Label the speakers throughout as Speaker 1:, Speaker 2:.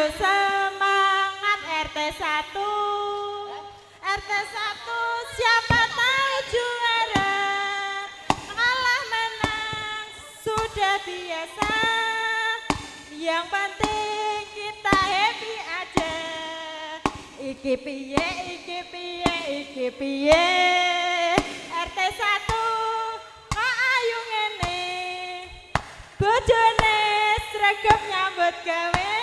Speaker 1: Ayo semangat RT 1. RT 1 siapa tahu juara. Kalah menang sudah biasa. Yang penting kita happy aja. Iki piye, iki piye, iki piye. RT 1 kok ayu ngene. Bojone sregep nyambut gawe.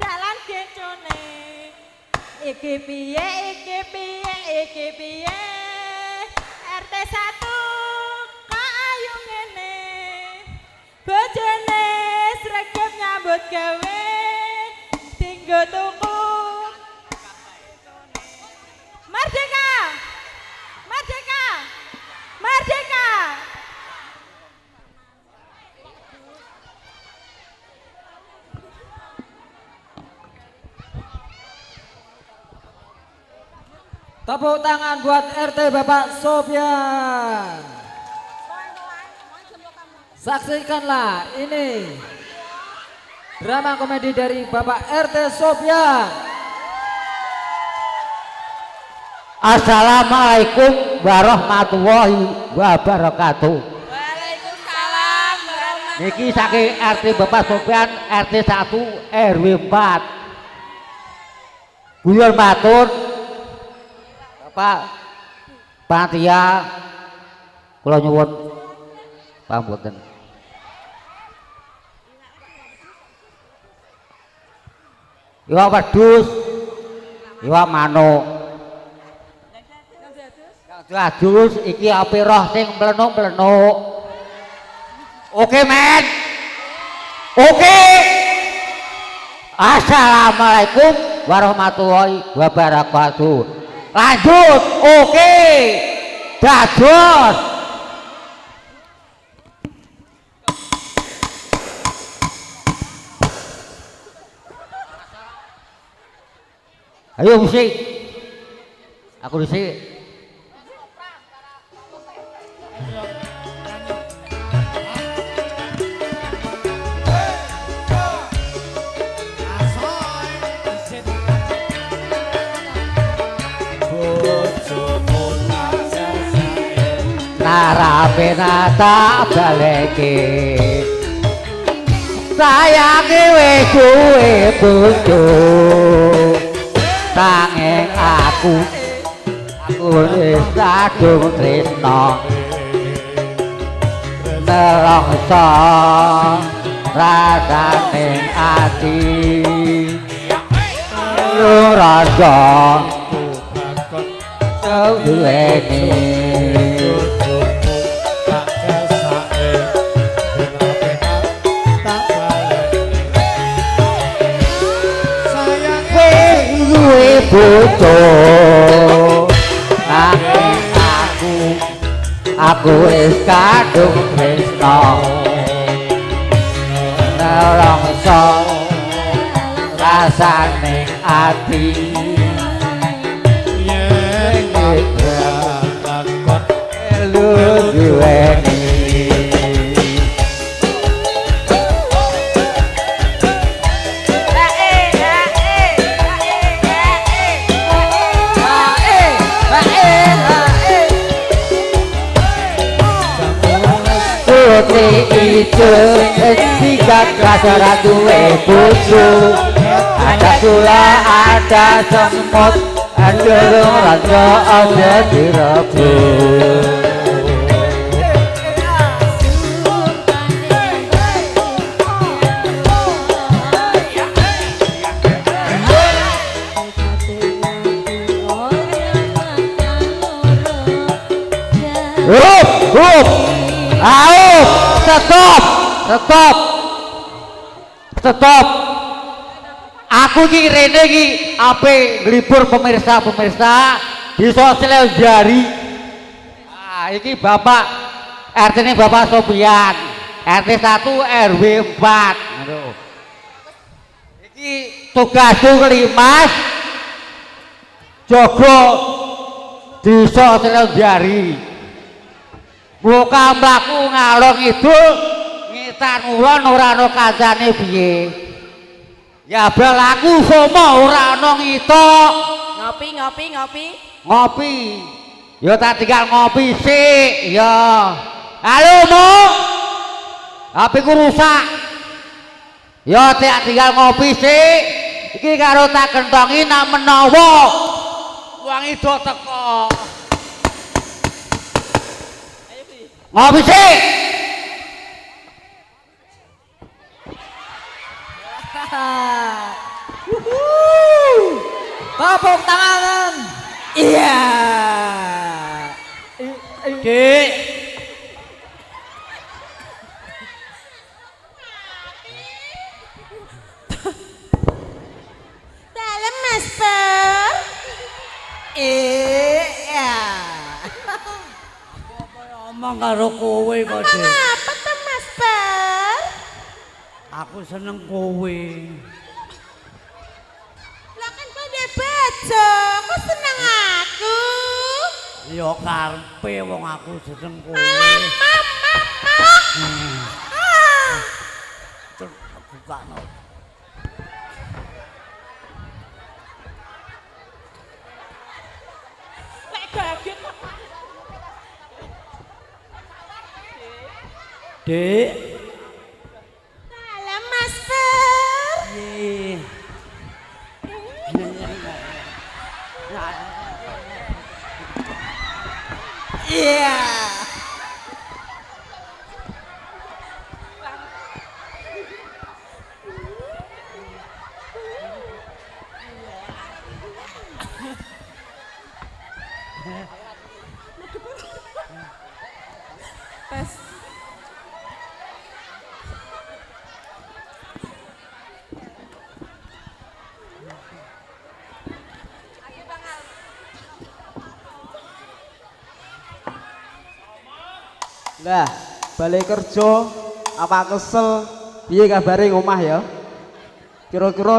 Speaker 1: Dalan gencone. Iki piye, iki piye, iki piye. RT 1 kok ayu ngene. Bojone sregep nyambut gawe. Tinggo tuku. Merdeka! Merdeka! Merdeka!
Speaker 2: Tepuk tangan buat RT Bapak Sofyan. Saksikanlah ini drama komedi dari Bapak RT Sofyan.
Speaker 3: Assalamualaikum warahmatullahi wabarakatuh.
Speaker 1: Waalaikumsalam warahmatullahi.
Speaker 3: Niki saking RT Bapak Sofyan RT 1 RW 4. Guyon matur Bapak Panitia kula nyuwun pamboten. Iwak wedhus, iwak manuk. Adus iki ape roh sing mlenuk-mlenuk. Oke, men. Oke. Assalamualaikum warahmatullahi wabarakatuh. Lanjut. Oke. Dados. Ayo musik. Aku disini. Narape nata baleke sayange wis duwe bojo tanging aku wis kadung tresno nelongso rasane ati rasa duweni bojo nanging aku wis kadung tresno nelongso rasane ati yen lakon elu duweni ijo tiga rasa duwe bojo ada gula ada semut ada raja ada direbut Stop. Aku iki rene iki ape nglipur pemirsa di sosial jari. Ah, iki Bapak RT ini Bapak Sofyan, RT 1 RW 4. Aduh. Iki tugasku kelimas jogo di sosial jari. Buka mlaku ngalor ngidul Wetan ulon ora ana kancane piye. Ya bal aku somo ora ana ngitok.
Speaker 1: Ngopi.
Speaker 3: Ngopi. Ya tak tinggal ngopi sik. Ya. Halo, Mu. HP ku rusak. Ya tak tinggal ngopi sik. Iki karo tak kentongi nak menawa wong ido teko. Ngopi sik.
Speaker 2: Tepuk tangan. Iya.
Speaker 3: Dik.
Speaker 1: Dalam Mas Pur.
Speaker 2: Iya.
Speaker 4: Ngomong karo kowe kok, Dik.
Speaker 1: Apa tuh Mas Pur?
Speaker 4: Aku seneng kowe.
Speaker 1: Lah kan kau dia baca, kau seneng aku.
Speaker 4: Ya karepe wong aku seneng kowe.
Speaker 1: Mama.
Speaker 4: Terus bukakno.
Speaker 1: Lek kaget.
Speaker 4: Dik.
Speaker 1: Dalam Mas Pur.
Speaker 4: Piye?
Speaker 2: Iya.
Speaker 1: Tes.
Speaker 5: Lah, balik kerja apa kesel? Piye kabare ngomah ya? Kira-kira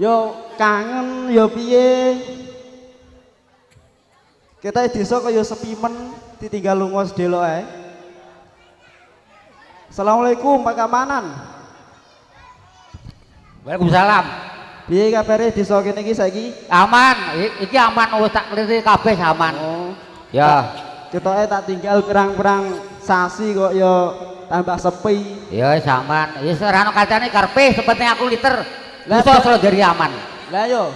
Speaker 5: yo kangen yo piye? Kita desa kaya sepi men ditinggal lunga sedelo ae. Assalamualaikum Pak Kamanan.
Speaker 3: Waalaikumsalam.
Speaker 5: Piye kabare desa kene iki saiki?
Speaker 3: Aman, iki aman wis tak kliri kabeh aman.
Speaker 5: Oh,
Speaker 3: Ya.
Speaker 5: ketoke tak tinggal pirang-pirang sasi kok yo tambah sepi.
Speaker 3: Ya wis aman. Wis ora ana kancane karepe sepenting aku liter.
Speaker 5: Lah,
Speaker 3: Iso selo dari aman.
Speaker 5: Lah yo.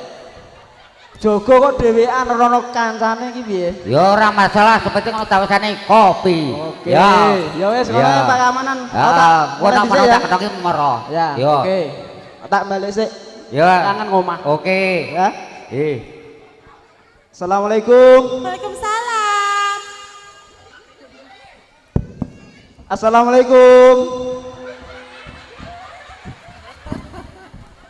Speaker 5: Jogo kok dhewean ora ono kancane iki piye?
Speaker 3: Ya ora masalah, sepenting ana tawasane kopi.
Speaker 5: Oke.
Speaker 3: Ya.
Speaker 5: Ya wis ngono ya, Pak Kamanan.
Speaker 3: Ah, gua
Speaker 5: tak
Speaker 3: tak ketongi mero.
Speaker 5: Ya,
Speaker 3: Yo.
Speaker 5: oke. Tak balik sik.
Speaker 3: Ya.
Speaker 5: Kangen ngomah.
Speaker 3: Oke.
Speaker 5: Ya. Assalamualaikum.
Speaker 1: Waalaikumsalam.
Speaker 5: Assalamualaikum.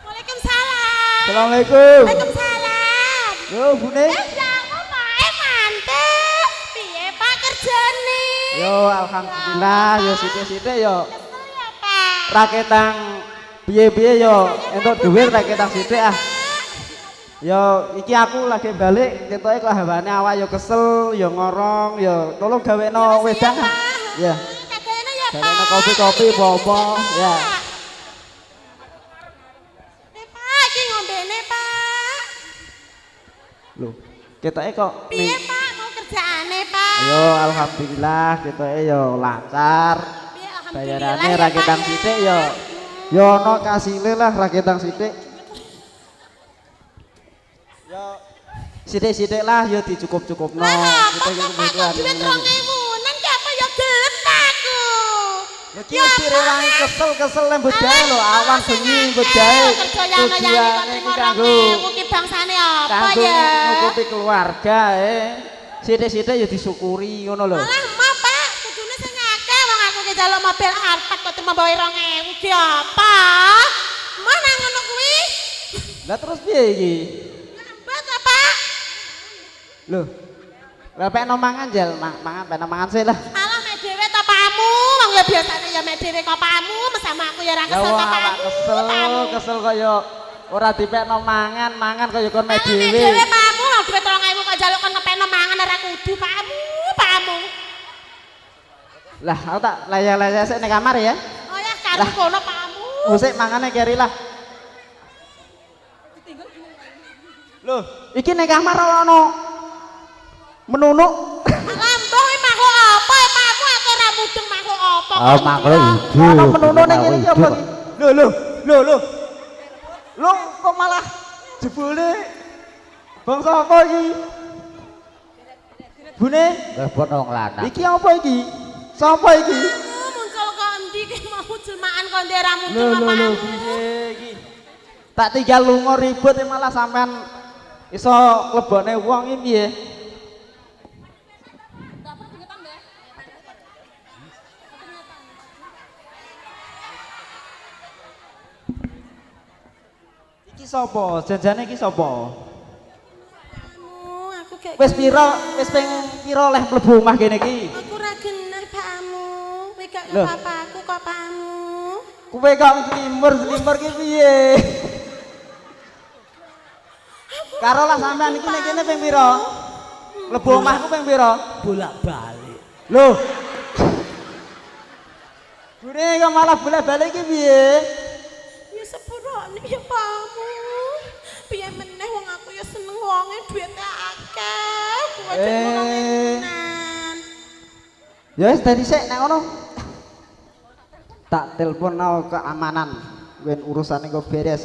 Speaker 1: Waalaikumsalam.
Speaker 5: Assalamualaikum.
Speaker 1: Waalaikumsalam.
Speaker 5: Yo, Bune.
Speaker 1: Ya omahe mantep. Piye Pak kerjane?
Speaker 5: Yo, alhamdulillah yo sithik-sithik yo.
Speaker 1: Kesel ya Pak.
Speaker 5: Raketang piye-piye yo entuk dhuwit raketang sithik ah. Yo iki aku lagi balik ketoke kok hawane awak yo kesel yo ngorong yo tolong gawekno wedang. Ah. Ya.
Speaker 1: Kagene ya Pak.
Speaker 5: Gawekno kopi-kopi apa ya.
Speaker 1: Pak iki ngombene Pak.
Speaker 5: Loh, ketoke kok
Speaker 1: Piye Pak mau kerjaane Pak?
Speaker 5: Yo alhamdulillah ketoke yo lancar.
Speaker 1: Piye alhamdulillah.
Speaker 5: Bayarane
Speaker 1: ya,
Speaker 5: raketang
Speaker 1: Pak, ya.
Speaker 5: sithik yo. Yo ono kasile lah raketang sithik. Yo sithik-sithik lah yo dicukup-cukupno.
Speaker 1: Lah,
Speaker 5: Kita
Speaker 1: apa
Speaker 5: yo
Speaker 1: Pak
Speaker 5: kebutuhan.
Speaker 1: kok duit 2000 ki apa ya gelem aku.
Speaker 5: Lha ki mesti rewangi kesel-kesel lembut gawe lho, awan bengi lembut gawe.
Speaker 1: Kerja yang
Speaker 5: Tujuane iki kanggo
Speaker 1: ki bangsane apa
Speaker 5: kanggo
Speaker 1: ya?
Speaker 5: nutupi keluarga Sithik-sithik ya disyukuri ngono lho.
Speaker 1: Alah, mau Pak, kudune sing akeh wong aku ki njaluk mobil Alphard kok cuma bawa 2000 ki apa? Mana ngono kuwi?
Speaker 5: Lah terus piye iki?
Speaker 1: Lambat apa?
Speaker 5: Loh. Lah pekno mangan jel, mangan pekno mangan sih lah.
Speaker 1: Alah mek dhewe to pamu, wong ya biasane ya mek dhewe kok pamu, mesama aku ya ora
Speaker 5: Ya
Speaker 1: kesel
Speaker 5: wong
Speaker 1: kok
Speaker 5: awak
Speaker 1: pamu.
Speaker 5: kesel, kesel kaya ora dipekno mangan kaya kon mek
Speaker 1: Mek
Speaker 5: dhewe.
Speaker 1: dhewe pamu, wong duit 2000 kok njaluk kon ngepeno mangan ora kudu pamu.
Speaker 5: Lah, aku tak laya-laya sik ning kamar ya.
Speaker 1: Oh ya karo kono pakmu.
Speaker 5: Musik mangane keri lah. Loh, iki ning kamar ono menunuk.
Speaker 1: Lambung iki makhluk apa pakmu aku ora mudeng makhluk apa.
Speaker 3: Oh, makhluk hidup.
Speaker 5: Ono menunuk ning kene iki apa iki? Loh. Loh, kok malah jebule bangsa apa iki? Bune,
Speaker 3: Rebut wong lanang.
Speaker 5: iki apa iki? Sapa iki?
Speaker 1: Muncul kok endi ki mau jelmaan kok ndek ra mudeng
Speaker 5: Lho,
Speaker 1: apa.
Speaker 5: piye iki? Tak tinggal lunga ribut malah sampean iso lebokne wong iki piye? Iki sapa? Janjane iki sapa?
Speaker 1: Aku kayak
Speaker 5: Wis ping pira leh mlebu omah kene iki?
Speaker 1: aku ora genah pakmu. Kowe gak
Speaker 5: Loh.
Speaker 1: apa-apaku kok pakmu.
Speaker 5: Kowe kok slimmer ki piye? Karo lah sampean iki ning kene ping pira? Mlebu omahku ping pira?
Speaker 4: Bolak-balik.
Speaker 5: Loh. Bune kok malah bolak-balik iki piye?
Speaker 1: Ya sepurane ya pakmu. Piye meneh wong aku ya seneng wonge duwite akeh. Kowe tenan.
Speaker 5: Ya wis dadi sik nek ngono. Tak telepon nang keamanan. Ben urusane kok beres.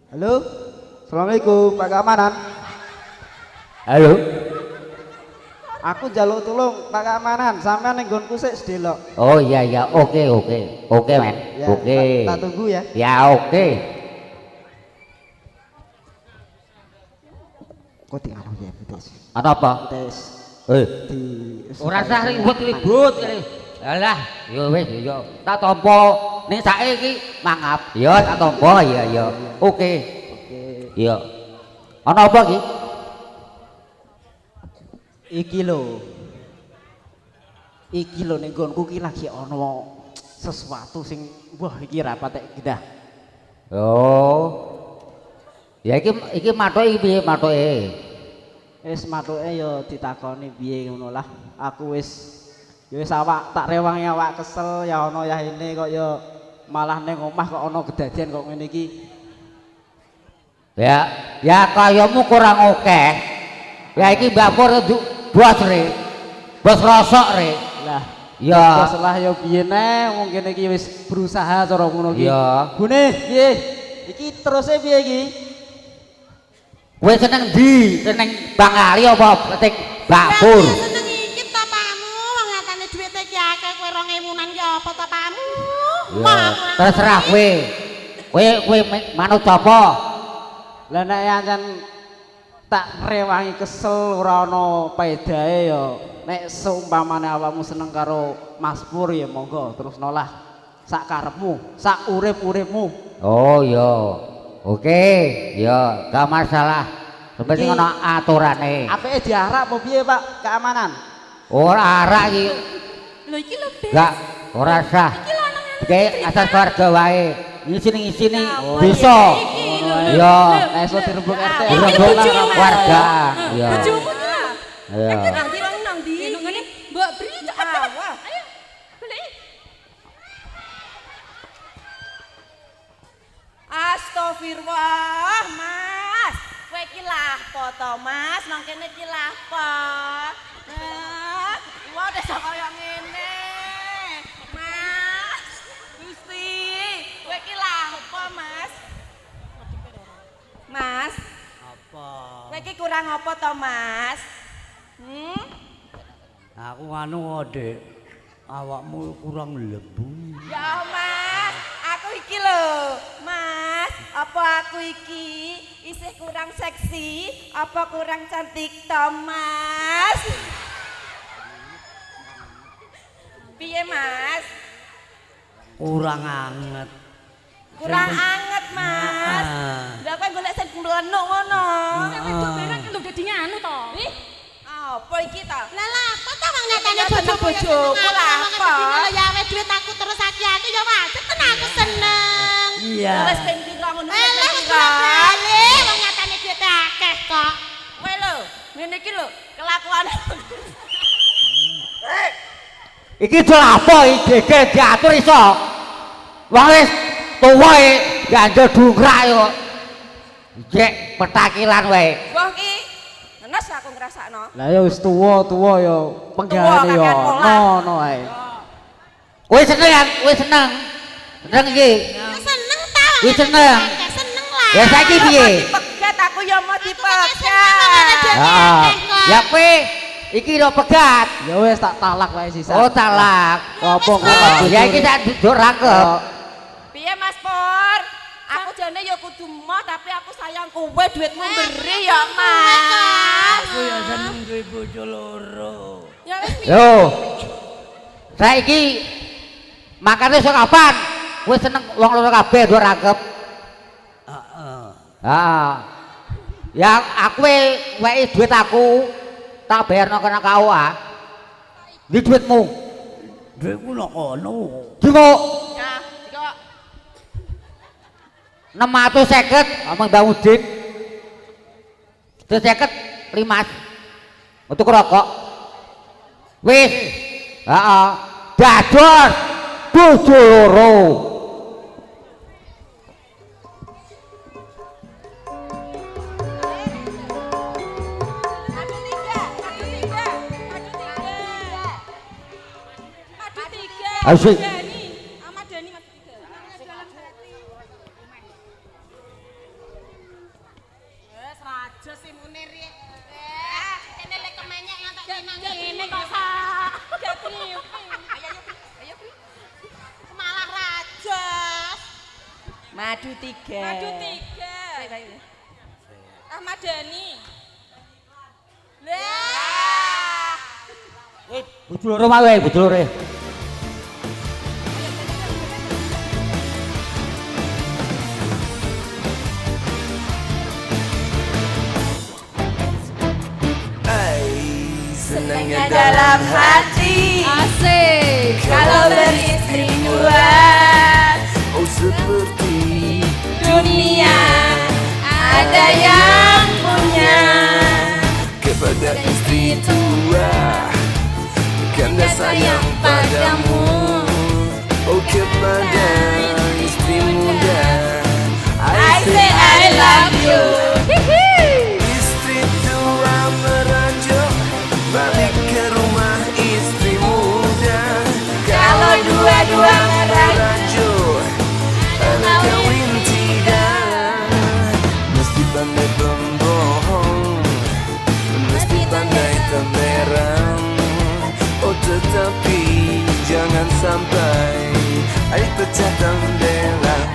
Speaker 5: Halo. Assalamualaikum Pak Keamanan.
Speaker 3: Halo.
Speaker 5: Aku njaluk tulung Pak Keamanan, sampean ning nggonku sik sedelok.
Speaker 3: Oh iya, oke. Oke, men.
Speaker 5: Ya,
Speaker 3: Oke.
Speaker 5: tak tunggu ya.
Speaker 3: Ya, oke.
Speaker 5: Kok tinggal ya, betes.
Speaker 3: Ana apa?
Speaker 5: Betes.
Speaker 3: Eh,
Speaker 5: Di
Speaker 3: ora usah ribut-ribut kene. Alah, yo wis yo. Tak tampa ning saiki mangap. Yo tak tampa ya. Oke. Iya. Ana apa iki?
Speaker 5: Iki lho ning nggonku ki lagi ana sesuatu sing wah iki ra patek gedah.
Speaker 3: Oh. Ya iki mathoke piye mathoke?
Speaker 5: Wis mathuke ya ditakoni piye ngono lah. Aku wis awak tak rewangi awak kesel ya ana ya ini kok ya malah ning omah kok ana kedadian kok ngene iki.
Speaker 3: Ya kayamu kurang oke. Ya iki Mbak Pur bos re. Bos rosok re.
Speaker 5: Lah,
Speaker 3: ya
Speaker 5: salah ya piye neh wong kene iki wis berusaha cara ngono iki.
Speaker 3: Ya.
Speaker 5: Bune, piye? Iki teruse piye iki?
Speaker 3: Kowe seneng ndi? Seneng Bang Ali apa petik Mbak Pur?
Speaker 1: Ya seneng iki to pakmu. Wong nyatane duwite iki akeh kowe 2000-an ki apa to pakmu?
Speaker 3: Ya, terserah kowe. Kowe manut sapa?
Speaker 5: Lah nek ancen tak rewangi kesel ora ana paedahe ya. Nek seumpamane awakmu seneng karo Mas Pur ya monggo terus nolah. Sak karepmu, sak urip-uripmu.
Speaker 3: Oh iya. Oke, ya gak masalah. Sepenting ana aturane.
Speaker 5: Apike diarak apa piye, Pak? Keamanan.
Speaker 3: Ora arak iki.
Speaker 1: Lho iki lho Bes.
Speaker 3: Gak ora sah.
Speaker 1: Iki lanang
Speaker 3: Iki asal keluarga wae. Ngisi-ngisini bisa. Ya,
Speaker 5: Esuk dirembuk RT.
Speaker 3: dirembuk warga. Ya.
Speaker 1: Bojomu ki lho.
Speaker 3: Ya.
Speaker 1: Nang ndi nang ndi? Ngene Mbok Bri cepet. Ayo. Goleki.
Speaker 6: Astagfirullah, Mas. Kowe iki lapo to, Mas? Nang kene iki lapo? Iwa desa kaya ngene. Mas. Gusti, kowe iki lapo, Mas? Mas,
Speaker 4: Apa?
Speaker 6: kowe iki kurang apa to, Mas?
Speaker 4: Aku anu Dek. Awakmu kurang lembu.
Speaker 6: Ya, Mas. Aku iki lho, Mas. Apa aku iki isih kurang seksi? Apa kurang cantik to, Mas? Piye, Mas?
Speaker 4: Kurang anget.
Speaker 6: Kurang anget, Mas. Lah kowe golek sing mlenuk ngono.
Speaker 1: Wedok berang lho dadi nganu to.
Speaker 6: Ih, apa iki to?
Speaker 1: Lah lah, apa to wong nyatane
Speaker 6: Ya, seneng bojoku lah, apa?
Speaker 1: Kalau ya wis duit aku terus aki-aki ya wajar tenan aku seneng.
Speaker 4: Iya.
Speaker 6: Wis ping pira ngono
Speaker 1: Lah
Speaker 6: wis
Speaker 1: wis
Speaker 6: ping pira?
Speaker 1: bali wong nyatane duit akeh kok.
Speaker 6: Kowe lho, ngene iki lho, kelakuan.
Speaker 3: Iki dol apa iki geger diatur iso. Wong wis tuwa ganjel dungrak yo. Jek petakilan wae.
Speaker 6: Wah ki ngenes aku ngrasakno.
Speaker 5: Lah ya wis tuwa ya penggaweane ya ono ae.
Speaker 3: Kowe seneng, kowe seneng. Seneng iki.
Speaker 1: Seneng ta?
Speaker 3: Wis seneng.
Speaker 1: Seneng lah.
Speaker 3: Ya saiki piye?
Speaker 6: Dipegat aku ya mau dipegat.
Speaker 3: Heeh. Ya kowe iki lho pegat.
Speaker 5: Ya wis tak talak wae sisa.
Speaker 3: Oh talak.
Speaker 5: Apa kok
Speaker 3: Ya iki tak duduk rangkep.
Speaker 6: Piye Mas Pur? Aku jane ya kudu moh tapi aku sayang kowe duitmu beri ya Mas.
Speaker 4: Aku ya seneng duwe bojo loro.
Speaker 1: Ya wis
Speaker 3: Yo. Saiki makane sok kapan? Kowe seneng wong loro kabeh do rangkep.
Speaker 4: Heeh.
Speaker 3: Ah. Ya aku weki duit aku tak bayarno kena KUA. Di duitmu.
Speaker 4: Duitku nang kono.
Speaker 3: Dimo
Speaker 6: Ya, kok
Speaker 3: 650 omong Bang Udin. 250 Limas. Untuk rokok. Wis. Heeh. Dados bojo loro. Asik.
Speaker 1: Ahmad Dhani Mas Tiga. Wes raja si Munir ya. Kene lek kemenyek ngantek ngene kok sak. Jadi. Ayo. Malah raja.
Speaker 6: Madu 3.
Speaker 1: Madu 3. Ahmad Dhani. Lah.
Speaker 3: Bojo loro wae, bojo loro.
Speaker 6: Senangnya dalam hati
Speaker 2: Asik.
Speaker 6: kalau beristri dua.
Speaker 7: Oh seperti
Speaker 6: Dunia ada yang punya.
Speaker 7: kepada istri tua kanda sayang padamu. Oh kepada istri muda
Speaker 6: I say I love you.
Speaker 7: istri tua merajuk balik ke rumah istri muda.
Speaker 6: Kalau dua-dua
Speaker 7: merajuk ada kawin tidak. Mesti pandai pembohong, mesti pandai temberang. Oh tetapi jangan sampai air pecah tembelang.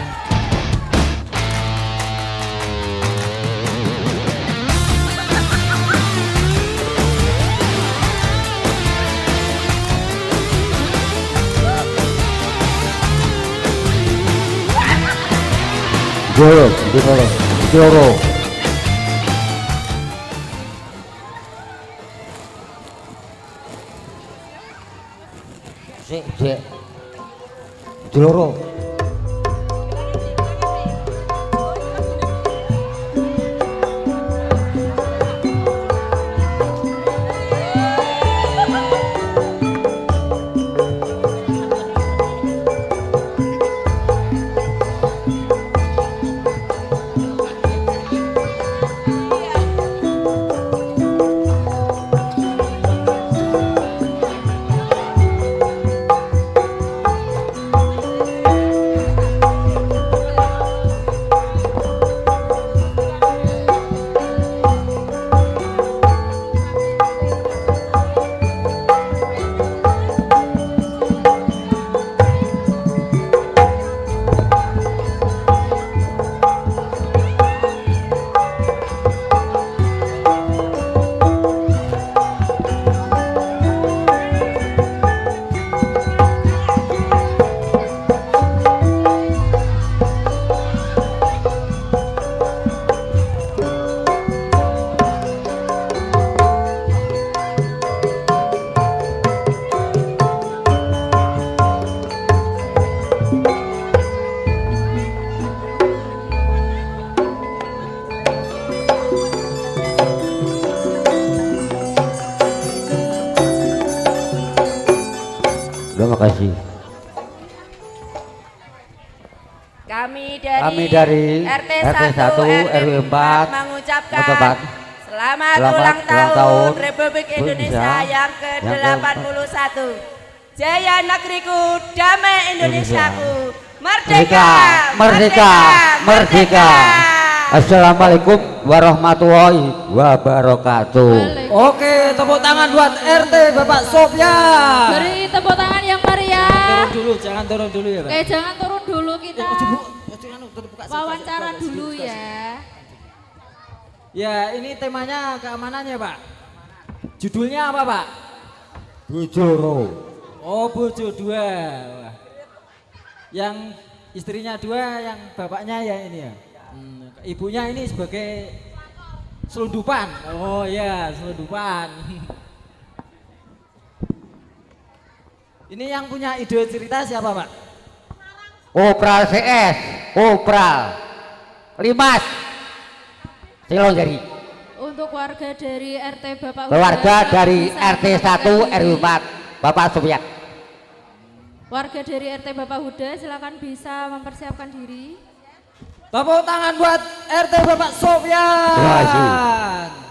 Speaker 3: Loro. Sik. Loro. Terima kasih.
Speaker 6: Kami
Speaker 3: Kami
Speaker 6: dari
Speaker 3: dari
Speaker 6: RT
Speaker 3: RT
Speaker 6: 1
Speaker 3: RW 4
Speaker 6: mengucapkan selamat ulang tahun Republik Indonesia yang ke-81. Jaya negeriku, damai Indonesiaku. Merdeka,
Speaker 3: Merdeka, Merdeka. Assalamualaikum warahmatullahi wabarakatuh.
Speaker 2: Oke, tepuk tangan buat RT Bapak Sofyan.
Speaker 1: Beri tepuk tangan yang meriah.
Speaker 2: Turun dulu, jangan turun dulu ya, Pak.
Speaker 1: Oke, jangan turun dulu kita.
Speaker 2: Buka,
Speaker 1: Wawancara dulu ya.
Speaker 2: Ya, ini temanya keamanan ya, Pak. Judulnya apa, Pak?
Speaker 3: Bujuro.
Speaker 2: Oh, bojo dua. Wah. Yang istrinya dua, yang bapaknya ya ini ya. Ibunya ini sebagai selundupan. Oh ya, selundupan. Ini yang punya ide cerita siapa, Pak?
Speaker 3: Opral CS, Opral. Limas. Silong jadi.
Speaker 1: Untuk warga dari RT Bapak
Speaker 3: Keluarga
Speaker 1: Huda,
Speaker 3: dari
Speaker 1: bisa
Speaker 3: RT 1 RW 4 Bapak Sofyan.
Speaker 1: Warga dari RT Bapak Huda silakan bisa mempersiapkan diri.
Speaker 2: Tepuk tangan buat RT Bapak Sofyan.
Speaker 3: Terima kasih.